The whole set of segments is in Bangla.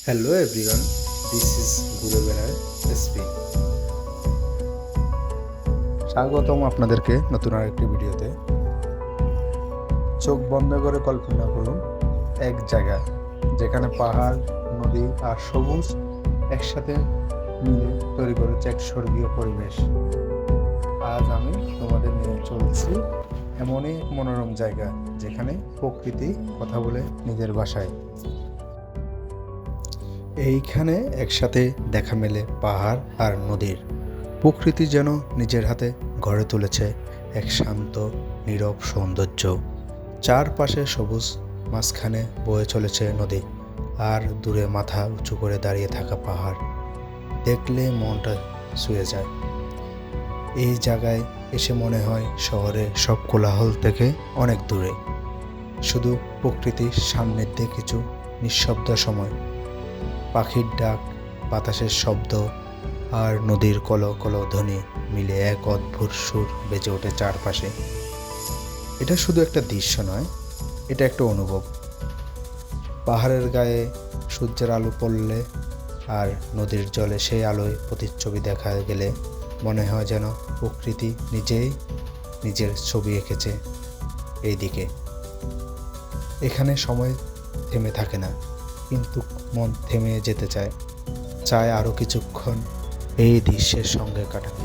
Hello everyone, this is Guru Berar SP. স্বাগতম আপনাদেরকে নতুন আরেকটি ভিডিওতে। চোখ বন্ধ করে কল্পনা করুন এক জায়গা যেখানে পাহাড়, নদী আর সবুজ একসাথে মিলে তৈরি করেছে এক স্বর্গীয় পরিবেশ। আজ আমি তোমাদের নিয়ে চলছি এমনই এক মনোরম জায়গা যেখানে প্রকৃতি কথা বলে নিজের ভাষায়। এইখানে একসাথে দেখা মেলে পাহাড় আর নদীর। প্রকৃতি যেন নিজের হাতে গড়ে তুলেছে এক শান্ত নীরব সৌন্দর্য। চারপাশে সবুজ, মাঝখানে বয়ে চলেছে নদী, আর দূরে মাথা উঁচু করে দাঁড়িয়ে থাকা পাহাড়। দেখলে মনটা ছুঁয়ে যায়। এই জায়গায় এসে মনে হয় শহরের সব কোলাহল থেকে অনেক দূরে। শুধু প্রকৃতির সান্নিধ্যে কিছু নিঃশব্দ সময়, পাখির ডাক, বাতাসের শব্দ আর নদীর কলকল ধ্বনি মিলে এক অদ্ভুত সুর বেজে ওঠে চারপাশে। এটা শুধু একটা দৃশ্য নয়, এটা একটা অনুভব। পাহাড়ের গায়ে সূর্যের আলো পড়লে আর নদীর জলে সেই আলোয় প্রতিচ্ছবি দেখা গেলে মনে হয় যেন প্রকৃতি নিজেই নিজের ছবি এঁকেছে এইদিকে। এখানে সময় থেমে থাকে না, কিন্তু মন থেমে যেতে চায় আরও কিছুক্ষণ এই দৃশ্যের সঙ্গে কাটাতে।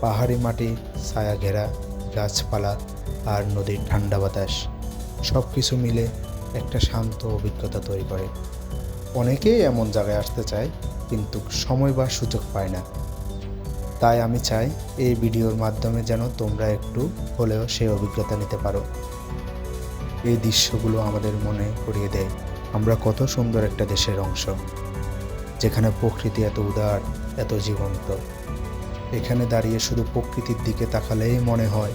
পাহাড়ি মাটি, ছায়া ঘেরা গাছপালা আর নদীর ঠান্ডা বাতাস সব কিছু মিলে একটা শান্ত অভিজ্ঞতা তৈরি করে। অনেকেই এমন জায়গায় আসতে চায়, কিন্তু সময় বা সুযোগ পায় না। তাই আমি চাই এই ভিডিওর মাধ্যমে যেন তোমরা একটু হলেও সেই অভিজ্ঞতা নিতে পারো। এই দৃশ্যগুলো আমাদের মনে করিয়ে দেয় আমরা কত সুন্দর একটা দেশের অংশ, যেখানে প্রকৃতি এত উদার, এত জীবন্ত। এখানে দাঁড়িয়ে শুধু প্রকৃতির দিকে তাকালেই মনে হয়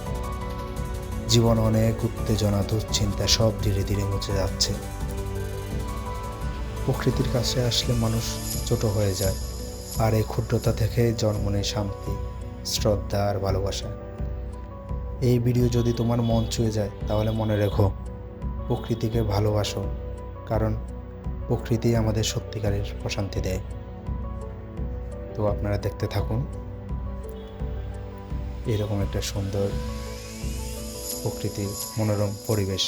জীবন অনেক উত্তেজনা, দুশ্চিন্তা সব ধীরে ধীরে মুছে যাচ্ছে। প্রকৃতির কাছে আসলে মানুষ ছোট হয়ে যায়, আর এই ক্ষুদ্রতা থেকে জন্ম নেয় শান্তি, শ্রদ্ধা আর ভালোবাসা। এই ভিডিও যদি তোমার মন ছুঁয়ে যায় তাহলে মনে রেখো, প্রকৃতিকে ভালোবাসো, কারণ প্রকৃতি আমাদের সত্যিকারের প্রশান্তি দেয়। তো আপনারা দেখতে থাকুন এরকম একটা সুন্দর প্রকৃতির মনোরম পরিবেশ।